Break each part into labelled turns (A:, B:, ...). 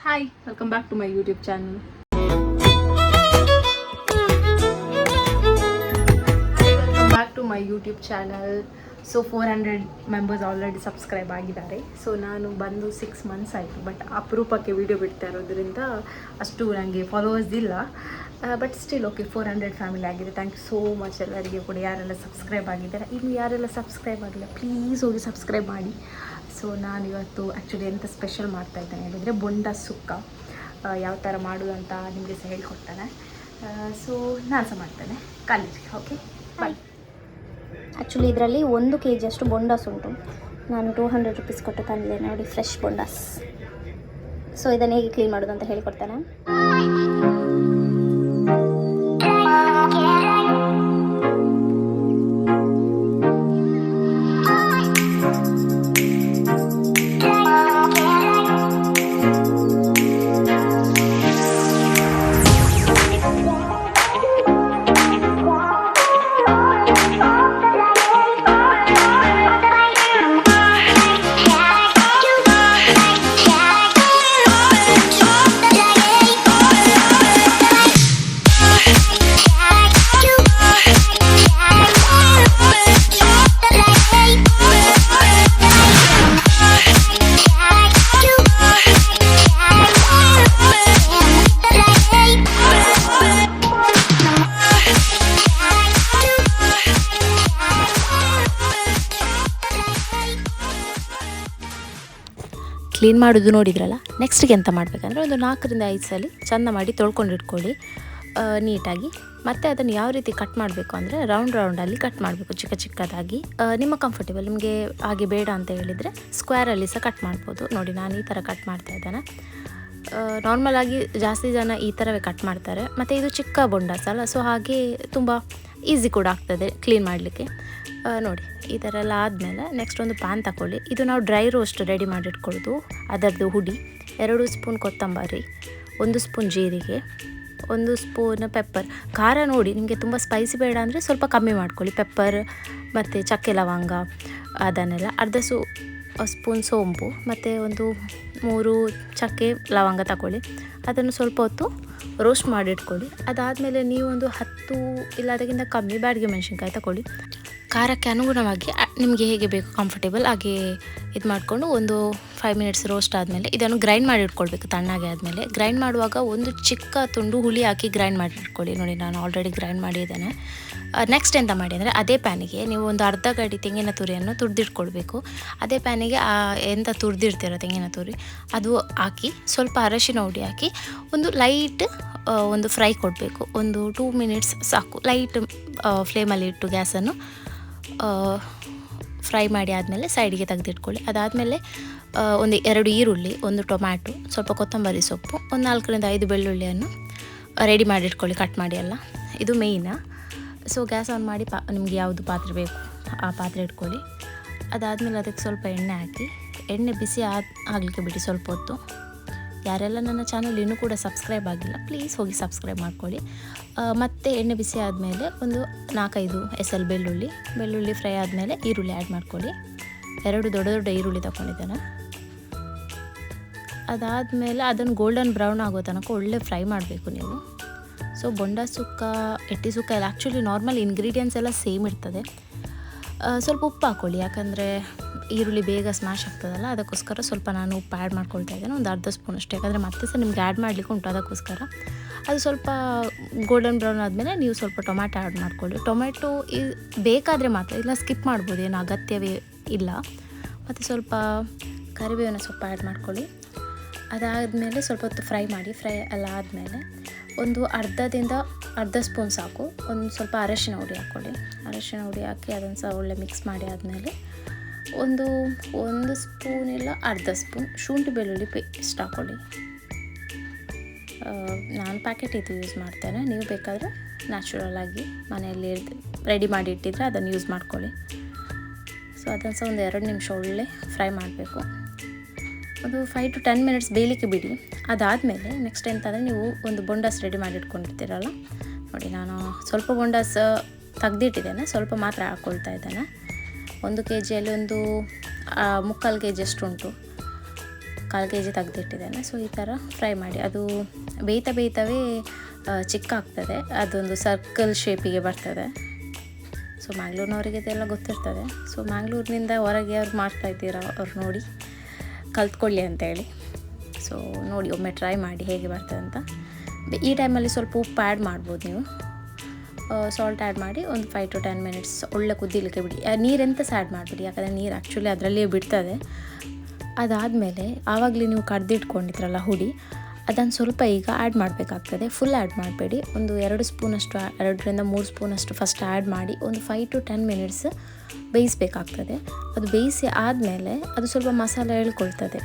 A: Hi, welcome back to my YouTube channel. Welcome back to my YouTube channel. So 400 members already subscribe ಆಗಿದ್ದಾರೆ. So ನಾನು ಬಂದು 6 months ಆಯಿತು, but ಅಪರೂಪಕ್ಕೆ video ಬಿಡ್ತಾ ಇರೋದ್ರಿಂದ ಅಷ್ಟು ನನಗೆ ಫಾಲೋವರ್ಸ್ ಇಲ್ಲ. ಬಟ್ ಸ್ಟಿಲ್ ಓಕೆ, 400 ಫ್ಯಾಮಿಲಿ ಆಗಿದೆ. ಥ್ಯಾಂಕ್ ಯು ಸೋ ಮಚ್ ಎಲ್ಲರಿಗೆ ಕೂಡ, ಯಾರೆಲ್ಲ ಸಬ್ಸ್ಕ್ರೈಬ್ ಆಗಿದ್ದಾರೆ. ಇನ್ನು ಯಾರೆಲ್ಲ ಸಬ್ಸ್ಕ್ರೈಬ್ ಆಗಿಲ್ಲ ಪ್ಲೀಸ್ ಹೋಗಿ ಸಬ್ಸ್ಕ್ರೈಬ್ ಮಾಡಿ. ಸೊ ನಾನು ಇವತ್ತು ಆ್ಯಕ್ಚುಲಿ ಎಂಥ ಸ್ಪೆಷಲ್ ಮಾಡ್ತಾಯಿದ್ದೇನೆ ಹೇಳಿದರೆ ಬೊಂಡ ಸುಕ್ಕ. ಯಾವ ಥರ ಮಾಡೋದು ಅಂತ ನಿಮಗೆ ಸಹ ಹೇಳ್ಕೊಡ್ತಾನೆ. ಸೊ ನಾನು ಸಹ ಮಾಡ್ತೇನೆ, ಕಲೀರಿ. ಓಕೆ, ಬಾಯ್.
B: ಆ್ಯಕ್ಚುಲಿ ಇದರಲ್ಲಿ 1 kg ಅಷ್ಟು ಬೊಂಡಾಸ್ ಉಂಟು. ನಾನು 200 ರೂಪೀಸ್ ಕೊಟ್ಟು ತಂದಿದ್ದೇನೆ ನೋಡಿ, ಫ್ರೆಶ್ ಬೊಂಡಾಸ್. ಸೊ ಇದನ್ನು ಹೇಗೆ ಕ್ಲೀನ್ ಮಾಡೋದು ಅಂತ ಹೇಳ್ಕೊಡ್ತಾನೆ. ಕ್ಲೀನ್ ಮಾಡೋದು ನೋಡಿದ್ರಲ್ಲ. ನೆಕ್ಸ್ಟ್ಗೆ ಎಂತ ಮಾಡಬೇಕಂದ್ರೆ ಒಂದು 4 ರಿಂದ 5 ಸಲ ಚೆಂದ ಮಾಡಿ ತೊಳ್ಕೊಂಡು ಇಟ್ಕೊಳ್ಳಿ ನೀಟಾಗಿ. ಮತ್ತು ಅದನ್ನು ಯಾವ ರೀತಿ ಕಟ್ ಮಾಡಬೇಕು ಅಂದರೆ ರೌಂಡಲ್ಲಿ ಕಟ್ ಮಾಡಬೇಕು, ಚಿಕ್ಕದಾಗಿ. ನಿಮ್ಮ ಕಂಫರ್ಟೇಬಲ್, ನಿಮಗೆ ಹಾಗೆ ಬೇಡ ಅಂತ ಹೇಳಿದರೆ ಸ್ಕ್ವೇರಲ್ಲಿ ಸಹ ಕಟ್ ಮಾಡ್ಬೋದು. ನೋಡಿ ನಾನು ಈ ಥರ ಕಟ್ ಮಾಡ್ತಾ ಇದ್ದೇನೆ. ನಾರ್ಮಲಾಗಿ ಜಾಸ್ತಿ ಜನ ಈ ಥರವೇ ಕಟ್ ಮಾಡ್ತಾರೆ. ಮತ್ತು ಇದು ಚಿಕ್ಕ ಬೊಂಡಾಸ್ ಅಲ್ಲ, ಸೊ ಹಾಗೆ ತುಂಬ ಈಸಿ ಕೂಡ ಆಗ್ತದೆ ಕ್ಲೀನ್ ಮಾಡಲಿಕ್ಕೆ. ನೋಡಿ ಈ ಥರ ಎಲ್ಲ ಆದಮೇಲೆ ನೆಕ್ಸ್ಟ್ ಒಂದು ಪ್ಯಾನ್ ತಗೊಳ್ಳಿ. ಇದು ನಾವು ಡ್ರೈ ರೋಸ್ಟ್ ರೆಡಿ ಮಾಡಿಟ್ಕೊಳ್ಳೋದು, ಅದರದ್ದು ಹುಡಿ. 2 ಸ್ಪೂನ್ ಕೊತ್ತಂಬರಿ, 1 ಸ್ಪೂನ್ ಜೀರಿಗೆ, 1 ಸ್ಪೂನ್ ಪೆಪ್ಪರ್. ಖಾರ ನೋಡಿ ನಿಮಗೆ ತುಂಬ ಸ್ಪೈಸಿ ಬೇಡ ಅಂದರೆ ಸ್ವಲ್ಪ ಕಮ್ಮಿ ಮಾಡ್ಕೊಳ್ಳಿ. ಪೆಪ್ಪರ್ ಮತ್ತು ಚಕ್ಕೆ ಲವಂಗ ಅದನ್ನೆಲ್ಲ. ಅರ್ಧ ಸ್ಪೂನ್ ಸೋಂಪು ಮತ್ತು ಒಂದು 3 ಚಕ್ಕೆ ಲವಂಗ ತಗೊಳ್ಳಿ. ಅದನ್ನು ಸ್ವಲ್ಪ ಹೊತ್ತು ರೋಸ್ಟ್ ಮಾಡಿಟ್ಕೊಳ್ಳಿ. ಅದಾದಮೇಲೆ ನೀವು ಒಂದು 10 ಇಲ್ಲ ಅದಕ್ಕಿಂತ ಕಮ್ಮಿ ಬ್ಯಾಡಗಿ ಮೆಣಸಿನ್ಕಾಯಿ ತಗೊಳ್ಳಿ. ಖಾರಕ್ಕೆ ಅನುಗುಣವಾಗಿ ನಿಮಗೆ ಹೇಗೆ ಬೇಕು ಕಂಫರ್ಟೇಬಲ್ ಹಾಗೆ ಇದು ಮಾಡಿಕೊಂಡು ಒಂದು 5 ಮಿನಿಟ್ಸ್ ರೋಸ್ಟ್ ಆದಮೇಲೆ ಇದನ್ನು ಗ್ರೈಂಡ್ ಮಾಡಿ ಇಟ್ಕೊಳ್ಬೇಕು. ತಣ್ಣಗೆ ಆದಮೇಲೆ ಗ್ರೈಂಡ್ ಮಾಡುವಾಗ ಒಂದು ಚಿಕ್ಕ ತುಂಡು ಹುಳಿ ಹಾಕಿ ಗ್ರೈಂಡ್ ಮಾಡಿ ಇಟ್ಕೊಳ್ಳಿ. ನೋಡಿ ನಾನು ಆಲ್ರೆಡಿ ಗ್ರೈಂಡ್ ಮಾಡಿದ್ದೇನೆ. ನೆಕ್ಸ್ಟ್ ಎಂತ ಮಾಡಿ ಅಂದರೆ ಅದೇ ಪ್ಯಾನಿಗೆ ನೀವು ಒಂದು ಅರ್ಧ ಗಡಿ ತೆಂಗಿನ ತುರಿಯನ್ನು ತುರಿದಿಟ್ಕೊಳ್ಬೇಕು. ಅದೇ ಪ್ಯಾನಿಗೆ ಎಂತ ತುರಿದಿರ್ತೀರೋ ತೆಂಗಿನ ತುರಿ ಅದು ಹಾಕಿ ಸ್ವಲ್ಪ ಅರಶಿನ ಹುಡಿ ಹಾಕಿ ಒಂದು ಲೈಟ್ ಒಂದು ಫ್ರೈ ಕೊಡಬೇಕು. ಒಂದು 2 ಮಿನಿಟ್ಸ್ ಸಾಕು. ಲೈಟ್ ಫ್ಲೇಮಲ್ಲಿ ಇಟ್ಟು ಗ್ಯಾಸನ್ನು ಫ್ರೈ ಮಾಡಿ ಆದಮೇಲೆ ಸೈಡಿಗೆ ತೆಗೆದಿಟ್ಕೊಳ್ಳಿ. ಅದಾದಮೇಲೆ ಒಂದು 2 ಈರುಳ್ಳಿ, 1 ಟೊಮ್ಯಾಟೊ, ಸ್ವಲ್ಪ ಕೊತ್ತಂಬರಿ ಸೊಪ್ಪು, ಒಂದು 4 ರಿಂದ 5 ಬೆಳ್ಳುಳ್ಳಿಯನ್ನು ರೆಡಿ ಮಾಡಿಟ್ಕೊಳ್ಳಿ, ಕಟ್ ಮಾಡಿ ಎಲ್ಲ. ಇದು ಮೇಯ್ನ. ಸೊ ಗ್ಯಾಸ್ ಆನ್ ಮಾಡಿ ನಿಮಗೆ ಯಾವುದು ಪಾತ್ರೆ ಬೇಕು ಆ ಪಾತ್ರೆ ಇಟ್ಕೊಳ್ಳಿ. ಅದಾದಮೇಲೆ ಅದಕ್ಕೆ ಸ್ವಲ್ಪ ಎಣ್ಣೆ ಹಾಕಿ, ಎಣ್ಣೆ ಬಿಸಿ ಆಗಲಿಕ್ಕೆ ಬಿಡಿ ಸ್ವಲ್ಪ ಹೊತ್ತು. ಯಾರೆಲ್ಲ ನನ್ನ ಚಾನಲ್ ಇನ್ನೂ ಕೂಡ ಸಬ್ಸ್ಕ್ರೈಬ್ ಆಗಿಲ್ಲ ಪ್ಲೀಸ್ ಹೋಗಿ ಸಬ್ಸ್ಕ್ರೈಬ್ ಮಾಡ್ಕೊಳ್ಳಿ. ಮತ್ತು ಎಣ್ಣೆ ಬಿಸಿ ಆದಮೇಲೆ ಒಂದು 4-5 ಎಸಲ್ ಬೆಳ್ಳುಳ್ಳಿ ಫ್ರೈ ಆದಮೇಲೆ ಈರುಳ್ಳಿ ಆ್ಯಡ್ ಮಾಡ್ಕೊಳ್ಳಿ. 2 ದೊಡ್ಡ ಈರುಳ್ಳಿ ತಗೊಂಡಿದ್ದೇನೆ. ಅದಾದಮೇಲೆ ಅದನ್ನು ಗೋಲ್ಡನ್ ಬ್ರೌನ್ ಆಗೋ ತನಕ ಒಳ್ಳೆ ಫ್ರೈ ಮಾಡಬೇಕು ನೀವು. ಸೊ ಬೊಂಡ ಸುಕ್ಕ, ಎಟ್ಟಿ ಸುಕ್ಕ ಎಲ್ಲ ಆ್ಯಕ್ಚುಲಿ ನಾರ್ಮಲ್ ಇಂಗ್ರೀಡಿಯೆಂಟ್ಸ್ ಎಲ್ಲ ಸೇಮ್ ಇರ್ತದೆ. ಸ್ವಲ್ಪ ಉಪ್ಪು ಹಾಕ್ಕೊಳ್ಳಿ, ಯಾಕಂದರೆ ಈರುಳ್ಳಿ ಬೇಗ ಸ್ಮ್ಯಾಶ್ ಆಗ್ತದಲ್ಲ, ಅದಕ್ಕೋಸ್ಕರ ಸ್ವಲ್ಪ ನಾನು ಉಪ್ಪು ಆ್ಯಡ್ ಮಾಡ್ಕೊಳ್ತಾ ಇದ್ದೇನೆ, ಒಂದು ಅರ್ಧ ಸ್ಪೂನ್ ಅಷ್ಟೇ. ಯಾಕಂದರೆ ಮತ್ತೆ ಸಹ ನಿಮ್ಗೆ ಆ್ಯಡ್ ಮಾಡಲಿಕ್ಕೆ ಉಂಟು, ಅದಕ್ಕೋಸ್ಕರ. ಅದು ಸ್ವಲ್ಪ ಗೋಲ್ಡನ್ ಬ್ರೌನ್ ಆದಮೇಲೆ ನೀವು ಸ್ವಲ್ಪ ಟೊಮ್ಯಾಟೊ ಆ್ಯಡ್ ಮಾಡ್ಕೊಳ್ಳಿ. ಟೊಮೆಟೊ ಬೇಕಾದರೆ ಮಾತ್ರ, ಇಲ್ಲ ಸ್ಕಿಪ್ ಮಾಡ್ಬೋದು, ಏನು ಅಗತ್ಯವೇ ಇಲ್ಲ. ಮತ್ತು ಸ್ವಲ್ಪ ಕರಿಬೇವಿನ ಸೊಪ್ಪು ಆ್ಯಡ್ ಮಾಡ್ಕೊಳ್ಳಿ. ಅದಾದಮೇಲೆ ಸ್ವಲ್ಪ ಹೊತ್ತು ಫ್ರೈ ಮಾಡಿ. ಫ್ರೈ ಎಲ್ಲ ಆದಮೇಲೆ ಒಂದು ಅರ್ಧ ಸ್ಪೂನ್ ಸಾಕು, ಒಂದು ಸ್ವಲ್ಪ ಅರಶಿನ ಹುಡಿ ಹಾಕ್ಕೊಳ್ಳಿ. ಅರಶಿನ ಹುಡಿ ಹಾಕಿ ಅದನ್ನು ಸಹ ಒಳ್ಳೆ ಮಿಕ್ಸ್ ಮಾಡಿ ಆದಮೇಲೆ ಒಂದು ಸ್ಪೂನ್ ಇಲ್ಲ ಅರ್ಧ ಸ್ಪೂನ್ ಶುಂಠಿ ಬೆಳ್ಳುಳ್ಳಿ ಪೇಸ್ಟ್ ಹಾಕ್ಕೊಳ್ಳಿ. ನಾನು ಪ್ಯಾಕೆಟ್ ಇದು ಯೂಸ್ ಮಾಡ್ತೇನೆ, ನೀವು ಬೇಕಾದರೆ ನ್ಯಾಚುರಲ್ ಆಗಿ ಮನೆಯಲ್ಲಿ ರೆಡಿ ಮಾಡಿ ಇಟ್ಟಿದ್ರೆ ಅದನ್ನು ಯೂಸ್ ಮಾಡ್ಕೊಳ್ಳಿ. ಸೊ ಅದನ್ನು ಸಹ ಒಂದು 2 ನಿಮಿಷ ಒಳ್ಳೆ ಫ್ರೈ ಮಾಡಬೇಕು. ಒಂದು 5 to 10 ಮಿನಿಟ್ಸ್ ಬೇಯಲಿಕ್ಕೆ ಬಿಡಿ. ಅದಾದಮೇಲೆ ನೆಕ್ಸ್ಟ್ ಎಂತಂದರೆ ನೀವು ಒಂದು ಬೊಂಡಾಸ್ ರೆಡಿ ಮಾಡಿ ಇಟ್ಕೊಂಡಿರ್ತೀರಲ್ಲ, ನೋಡಿ ನಾನು ಸ್ವಲ್ಪ ಬೊಂಡಾಸ್ ತೆಗೆದಿಟ್ಟಿದ್ದೇನೆ, ಸ್ವಲ್ಪ ಮಾತ್ರ ಹಾಕ್ಕೊಳ್ತಾ ಇದ್ದೇನೆ. 1 kg ಒಂದು 3/4 kg ಅಷ್ಟು ಉಂಟು. 1/4 kg ತೆಗೆದಿಟ್ಟಿದ್ದೇನೆ. ಸೊ ಈ ಥರ ಫ್ರೈ ಮಾಡಿ, ಅದು ಬೇಯ್ತವೇ ಚಿಕ್ಕ ಆಗ್ತದೆ, ಅದೊಂದು ಸರ್ಕಲ್ ಶೇಪಿಗೆ ಬರ್ತದೆ. ಸೊ ಮ್ಯಾಂಗ್ಳೂರಿನವರಿಗೆ ಇದೆಲ್ಲ ಗೊತ್ತಿರ್ತದೆ. ಸೊ ಮ್ಯಾಂಗ್ಳೂರಿನಿಂದ ಹೊರಗೆ ಅವ್ರು ಮಾಡ್ತಾಯಿದ್ದೀರಾ ಅವ್ರು ನೋಡಿ ಕಲ್ತ್ಕೊಳ್ಳಿ ಅಂತೇಳಿ. ಸೊ ನೋಡಿ ಒಮ್ಮೆ ಟ್ರೈ ಮಾಡಿ ಹೇಗೆ ಬರ್ತದೆ ಅಂತ. ಈ ಟೈಮಲ್ಲಿ ಸ್ವಲ್ಪ ಉಪ್ಪು ಆ್ಯಡ್ ಮಾಡ್ಬೋದು ನೀವು. ಸಾಲ್ಟ್ ಆ್ಯಡ್ ಮಾಡಿ ಒಂದು 5 to 10 minutes ಒಳ್ಳೆ ಕುದಿಲಿಕ್ಕೆ ಬಿಡಿ. ನೀರೆಂತ ಸಹ ಆ್ಯಡ್ ಮಾಡಿಬಿಡಿ, ಯಾಕಂದರೆ ನೀರು ಆ್ಯಕ್ಚುಲಿ ಅದರಲ್ಲಿಯೇ ಬಿಡ್ತದೆ. ಅದಾದಮೇಲೆ ಆವಾಗಲೇ ನೀವು ಕಡ್ದಿಟ್ಕೊಂಡಿದ್ರಲ್ಲ ಹುಡಿ, ಅದನ್ನು ಸ್ವಲ್ಪ ಈಗ ಆ್ಯಡ್ ಮಾಡಬೇಕಾಗ್ತದೆ. ಫುಲ್ ಆ್ಯಡ್ ಮಾಡಬೇಡಿ, ಒಂದು 2 ಸ್ಪೂನಷ್ಟು 2ರಿಂದ 3 ಸ್ಪೂನಷ್ಟು ಫಸ್ಟ್ ಆ್ಯಡ್ ಮಾಡಿ ಒಂದು 5 to 10 minutes ಬೇಯಿಸಬೇಕಾಗ್ತದೆ. ಅದು ಬೇಯಿಸಿ ಆದಮೇಲೆ ಅದು ಸ್ವಲ್ಪ ಮಸಾಲೆ ಎಳ್ಕೊಳ್ತದೆ.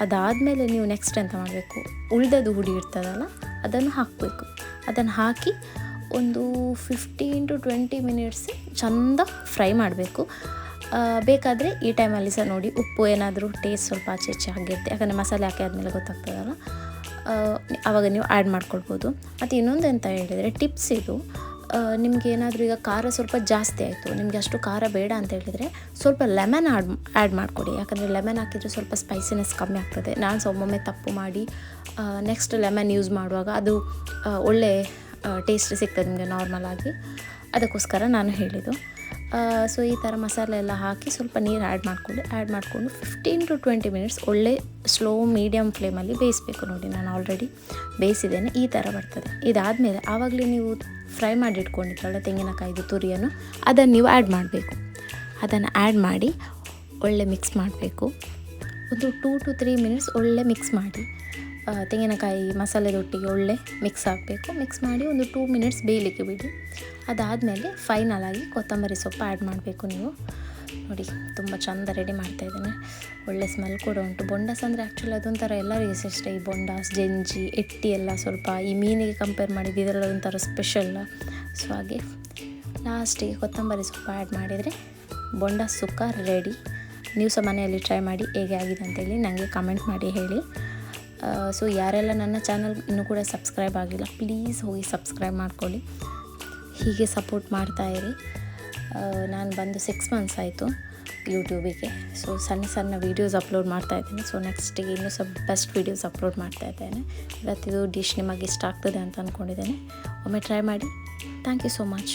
B: ಅದಾದಮೇಲೆ ನೀವು ನೆಕ್ಸ್ಟ್ ಎಂತ ಮಾಡಬೇಕು, ಉಳಿದದು ಹುಡಿ ಇರ್ತದಲ್ಲ ಅದನ್ನು ಹಾಕಬೇಕು. ಅದನ್ನು ಹಾಕಿ ಒಂದು 15 to 20 minutes ಚೆಂದ ಫ್ರೈ ಮಾಡಬೇಕು. ಬೇಕಾದರೆ ಈ ಟೈಮಲ್ಲಿ ಸಹ ನೋಡಿ ಉಪ್ಪು ಏನಾದರೂ ಟೇಸ್ಟ್ ಸ್ವಲ್ಪ ಆಚೆ ಈಚೆ ಆಗಿರುತ್ತೆ, ಯಾಕಂದರೆ ಮಸಾಲೆ ಹಾಕಿ ಆದಮೇಲೆ ಗೊತ್ತಾಗ್ತದಲ್ಲ, ಆವಾಗ ನೀವು ಆ್ಯಡ್ ಮಾಡ್ಕೊಳ್ಬೋದು. ಮತ್ತು ಇನ್ನೊಂದು ಎಂತ ಹೇಳಿದರೆ ಟಿಪ್ಸ್ ಇದು, ನಿಮಗೆ ಏನಾದರೂ ಈಗ ಖಾರ ಸ್ವಲ್ಪ ಜಾಸ್ತಿ ಆಯಿತು, ನಿಮಗೆ ಅಷ್ಟು ಖಾರ ಬೇಡ ಅಂತ ಹೇಳಿದರೆ ಸ್ವಲ್ಪ ಲೆಮನ್ ಆ್ಯಡ್ ಮಾಡಿಕೊಡಿ. ಯಾಕಂದರೆ ಲೆಮನ್ ಹಾಕಿದರೆ ಸ್ವಲ್ಪ ಸ್ಪೈಸಿನೆಸ್ ಕಮ್ಮಿ ಆಗ್ತದೆ. ನಾನು ಸಹ ಒಮ್ಮೊಮ್ಮೆ ತಪ್ಪು ಮಾಡಿ ನೆಕ್ಸ್ಟ್ ಲೆಮನ್ ಯೂಸ್ ಮಾಡುವಾಗ ಅದು ಒಳ್ಳೆ ಟೇಸ್ಟ್ ಸಿಗ್ತದೆ ನಿಮಗೆ ನಾರ್ಮಲ್ ಆಗಿ, ಅದಕ್ಕೋಸ್ಕರ ನಾನು ಹೇಳಿದ್ದು. ಸೊ ಈ ಥರ ಮಸಾಲೆ ಎಲ್ಲ ಹಾಕಿ ಸ್ವಲ್ಪ ನೀರು ಆ್ಯಡ್ ಮಾಡಿಕೊಂಡು 15 to 20 minutes ಒಳ್ಳೆ ಸ್ಲೋ ಮೀಡಿಯಮ್ ಫ್ಲೇಮಲ್ಲಿ ಬೇಯಿಸಬೇಕು. ನೋಡಿ ನಾನು ಆಲ್ರೆಡಿ ಬೇಯಿಸಿದ್ದೇನೆ, ಈ ಥರ ಬರ್ತದೆ. ಇದಾದಮೇಲೆ ಆವಾಗಲೇ ನೀವು ಫ್ರೈ ಮಾಡಿ ಇಟ್ಕೊಂಡಿದ್ದಲ್ಲ ತೆಂಗಿನಕಾಯಿದು ತುರಿಯನ್ನು, ಅದನ್ನು ನೀವು ಆ್ಯಡ್ ಮಾಡಬೇಕು. ಅದನ್ನು ಆ್ಯಡ್ ಮಾಡಿ ಒಳ್ಳೆ ಮಿಕ್ಸ್ ಮಾಡಬೇಕು. ಒಂದು 2 to 3 minutes ಒಳ್ಳೆ ಮಿಕ್ಸ್ ಮಾಡಿ, ತೆಂಗಿನಕಾಯಿ ಮಸಾಲೆದೊಟ್ಟಿಗೆ ಒಳ್ಳೆ ಮಿಕ್ಸ್ ಆಗಬೇಕು. ಮಿಕ್ಸ್ ಮಾಡಿ ಒಂದು 2 minutes ಬೇಯಲಿಕ್ಕೆ ಬಿಡಿ. ಅದಾದಮೇಲೆ ಫೈನಲಾಗಿ ಕೊತ್ತಂಬರಿ ಸೊಪ್ಪು ಆ್ಯಡ್ ಮಾಡಬೇಕು ನೀವು. ನೋಡಿ ತುಂಬ ಚೆಂದ ರೆಡಿ ಮಾಡ್ತಾಯಿದ್ದೇನೆ, ಒಳ್ಳೆ ಸ್ಮೆಲ್ ಕೂಡ ಉಂಟು. ಬೊಂಡಾಸ್ ಅಂದರೆ ಆ್ಯಕ್ಚುಲಿ ಅದೊಂಥರ ಎಲ್ಲರಿಗೂ ಇಷ್ಟ. ಈ ಬೊಂಡಾಸ್, ಜೆಂಜಿ, ಎಟ್ಟಿ ಎಲ್ಲ ಸ್ವಲ್ಪ ಈ ಮೀನಿಗೆ ಕಂಪೇರ್ ಮಾಡಿದ್ದು ಇದೆಲ್ಲ ಒಂಥರ ಸ್ಪೆಷಲ್. ಸೊ ಹಾಗೆ ಲಾಸ್ಟಿಗೆ ಕೊತ್ತಂಬರಿ ಸೊಪ್ಪು ಆ್ಯಡ್ ಮಾಡಿದರೆ ಬೊಂಡಾಸ್ ಸುಕ್ಕ ರೆಡಿ. ನೀವು ಸಹ ಮನೆಯಲ್ಲಿ ಟ್ರೈ ಮಾಡಿ ಹೇಗೆ ಆಗಿದೆ ಅಂತೇಳಿ ನನಗೆ ಕಮೆಂಟ್ ಮಾಡಿ ಹೇಳಿ. ಸೊ ಯಾರೆಲ್ಲ ನನ್ನ ಚಾನಲ್ ಇನ್ನೂ ಕೂಡ ಸಬ್ಸ್ಕ್ರೈಬ್ ಆಗಿಲ್ಲ, ಪ್ಲೀಸ್ ಹೋಗಿ ಸಬ್ಸ್ಕ್ರೈಬ್ ಮಾಡ್ಕೊಳ್ಳಿ, ಹೀಗೆ ಸಪೋರ್ಟ್ ಮಾಡ್ತಾಯಿರಿ. ನಾನು ಬಂದು 6 months ಆಯಿತು ಯೂಟ್ಯೂಬಿಗೆ. ಸೊ ಸಣ್ಣ ವೀಡಿಯೋಸ್ ಅಪ್ಲೋಡ್ ಮಾಡ್ತಾಯಿದ್ದೇನೆ. ಸೊ ನೆಕ್ಸ್ಟಿಗೆ ಇನ್ನೂ ಸ್ವಲ್ಪ ಬೆಸ್ಟ್ ವೀಡಿಯೋಸ್ ಅಪ್ಲೋಡ್ ಮಾಡ್ತಾಯಿದ್ದೇನೆ. ಇವತ್ತಿದು ಡಿಶ್ ನಿಮಗೆ ಇಷ್ಟ ಆಗ್ತದೆ ಅಂತ ಅಂದ್ಕೊಂಡಿದ್ದೇನೆ. ಒಮ್ಮೆ ಟ್ರೈ ಮಾಡಿ. Thank you so much.